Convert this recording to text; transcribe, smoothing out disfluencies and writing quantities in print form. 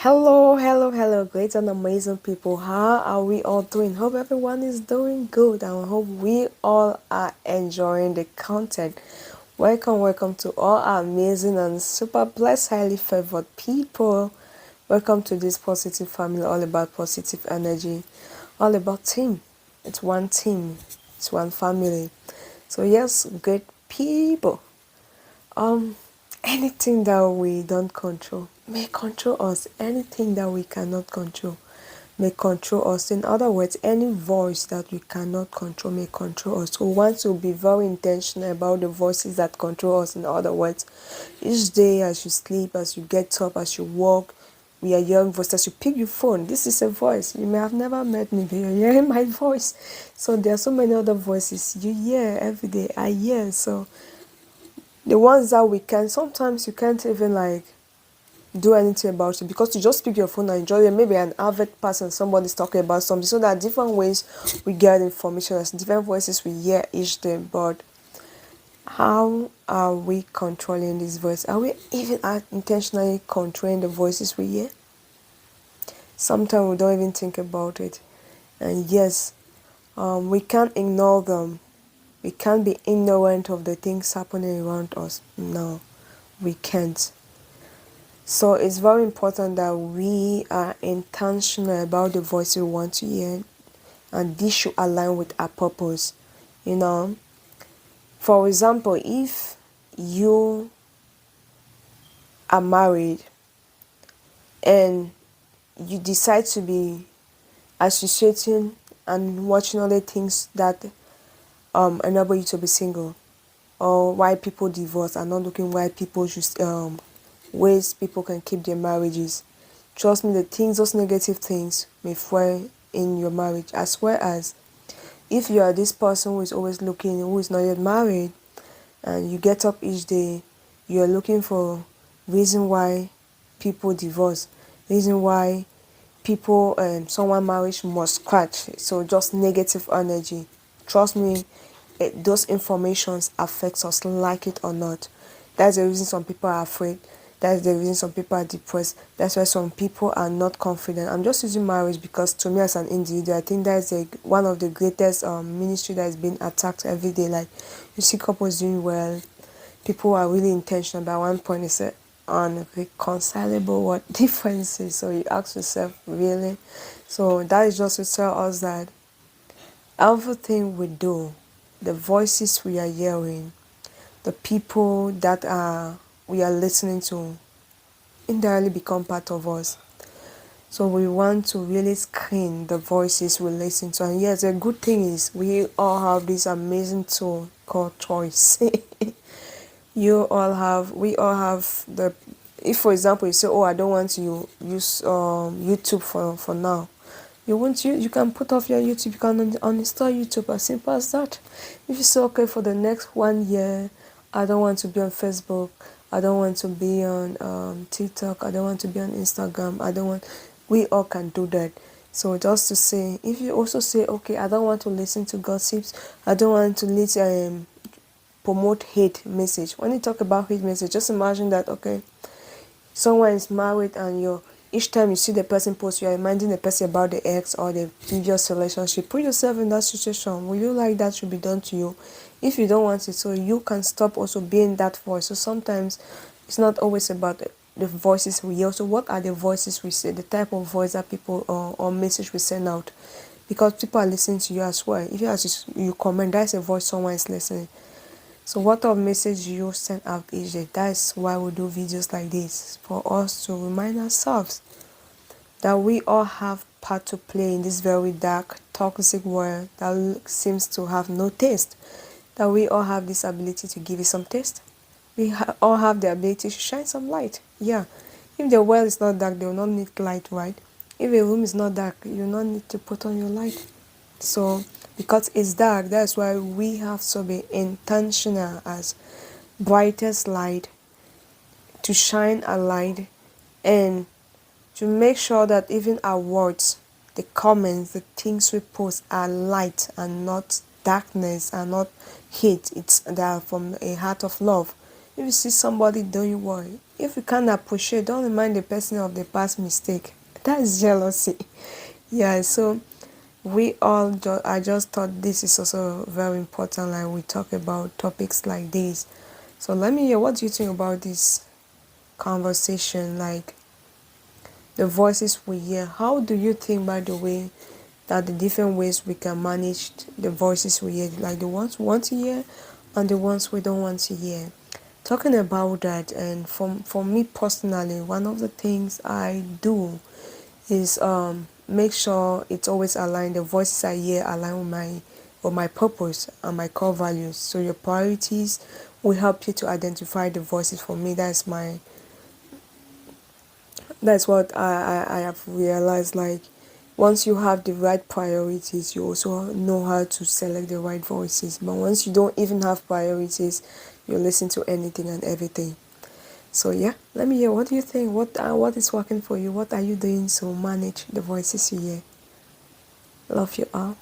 Hello, great and amazing people. How are we all doing? Hope everyone is doing good and hope we all are enjoying the content. Welcome to all our amazing and super blessed, highly favored people. Welcome to this positive family, all about positive energy, all about team, it's one family. So, yes, great people. Um, Anything that we don't control may control us. Anything that we cannot control may control us. In other words, any voice that we cannot control may control us. So we want to be very intentional about the voices that control us. In other words, each day as you sleep, as you get up, as you walk, we are hearing voices. You pick your phone. This is a voice. You may have never met me, but you're hearing my voice. So there are so many other voices you hear every day. I hear. So the ones that we can, sometimes you can't even like do anything about it because you just pick your phone and enjoy it. Maybe an avid person, somebody's talking about something. So there are different ways we get information. There's different voices we hear each day. But how are we controlling this voice? Are we even intentionally controlling the voices we hear? Sometimes we don't even think about it. And yes, we can't ignore them. We can't be ignorant of the things happening around us. No, we can't. So it's very important that we are intentional about the voice we want to hear, and this should align with our purpose. You know, for example, if you are married and you decide to be associating and watching other things that enable you to be single, or why people divorce and not looking why people should ways people can keep their marriages. Trust me, those negative things may fuel in your marriage, as well as if you are this person who is always looking, who is not yet married, and you get up each day, you are looking for reason why people divorce, reason why people someone marriage must crash. So just negative energy. Trust me, those informations affects us, like it or not. That's the reason some people are afraid. That's the reason some people are depressed. That's why some people are not confident. I'm just using marriage because to me as an individual, I think that's one of the greatest ministry that is being attacked every day. Like you see couples doing well, people are really intentional, but at one point it's unreconcilable what differences. So you ask yourself, really? So that is just to tell us that everything we do, the voices we are hearing, the people that we are listening to indirectly become part of us. So we want to really screen the voices we listen to. And yes, the good thing is we all have this amazing tool called choice. We all have the, if for example you say, oh, I don't want to use YouTube for now. You can put off your YouTube, you can uninstall YouTube, as simple as that. If you say, okay, for the next 1 year, I don't want to be on Facebook, I don't want to be on TikTok, I don't want to be on Instagram, we all can do that. So just to say, if you also say, okay, I don't want to listen to gossips, I don't want to promote hate message. When you talk about hate message, just imagine that, okay, someone is married and each time you see the person post, you are reminding the person about the ex or the previous relationship. Put yourself in that situation. Will you like that should be done to you? If you don't want it, so you can stop also being that voice. So sometimes it's not always about the voices we hear. So what are the voices we say, the type of voice that people or message we send out? Because people are listening to you as well. If you comment, that's a voice someone is listening. So what type of message you send out each day? That's why we do videos like this, for us to remind ourselves that we all have part to play in this very dark, toxic world that seems to have no taste. That we all have this ability to give it some taste. All have the ability to shine some light. Yeah. If the world is not dark, they will not need light, right? If a room is not dark, you will not need to put on your light. So because it's dark, that's why we have to be intentional as brightest light, to shine a light, and to make sure that even our words, the comments, the things we post are light and not darkness and not hate. They are from a heart of love. If you see somebody, don't you worry. if you can't appreciate, don't remind the person of the past mistake. That's jealousy. Yeah, so I just thought this is also very important, like we talk about topics like this. So let me hear, what do you think about this conversation, like the voices we hear? How do you think, by the way, that the different ways we can manage the voices we hear, like the ones we want to hear and the ones we don't want to hear? Talking about that, and for me personally, one of the things I do is make sure it's always aligned. The voices I hear align with my purpose and my core values. So your priorities will help you to identify the voices. For me, that's what I have realized. Like, once you have the right priorities, you also know how to select the right voices. But once you don't even have priorities, you listen to anything and everything. So yeah, let me hear, what do you think? What is working for you? What are you doing to manage the voices you hear? Love you all.